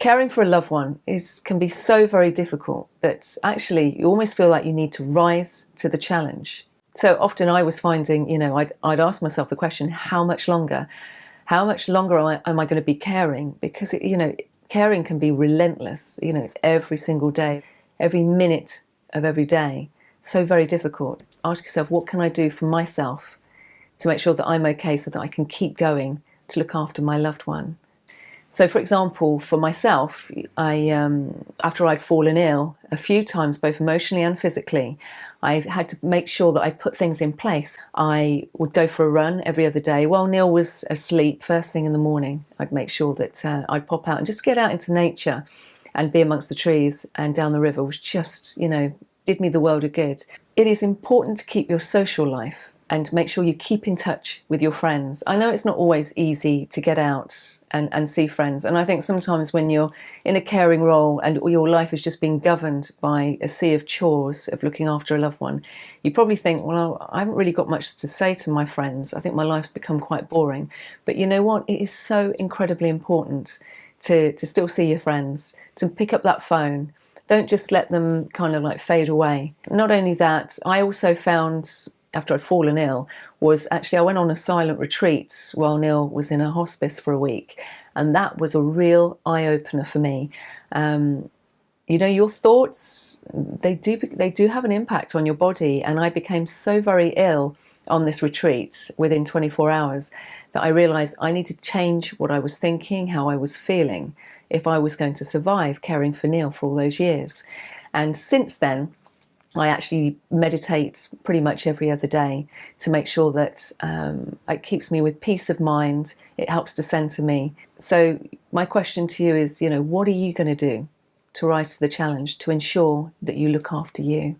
Caring for a loved one can be so very difficult that actually you almost feel like you need to rise to the challenge. So often I was finding, I'd ask myself the question, how much longer? How much longer am I going to be caring? Because, caring can be relentless. It's every single day, every minute of every day. So very difficult. Ask yourself, what can I do for myself to make sure that I'm okay so that I can keep going to look after my loved one? So, for example, for myself, after I'd fallen ill a few times, both emotionally and physically, I had to make sure that I put things in place. I would go for a run every other day. While Neal was asleep, first thing in the morning, I'd make sure that I'd pop out and just get out into nature and be amongst the trees and down the river, which just, did me the world of good. It is important to keep your social life and make sure you keep in touch with your friends. I know it's not always easy to get out and see friends. And I think sometimes when you're in a caring role and your life is just being governed by a sea of chores of looking after a loved one, you probably think, well, I haven't really got much to say to my friends. I think my life's become quite boring. But you know what? It is so incredibly important to still see your friends, to pick up that phone. Don't just let them kind of like fade away. Not only that, I also found, after I'd fallen ill, was actually I went on a silent retreat while Neal was in a hospice for a week, and that was a real eye-opener for me. Your thoughts, they do have an impact on your body, and I became so very ill on this retreat within 24 hours that I realised I needed to change what I was thinking, how I was feeling, if I was going to survive caring for Neal for all those years. And since then, I actually meditate pretty much every other day to make sure that it keeps me with peace of mind. It helps to center me. So my question to you is, what are you going to do to rise to the challenge to ensure that you look after you?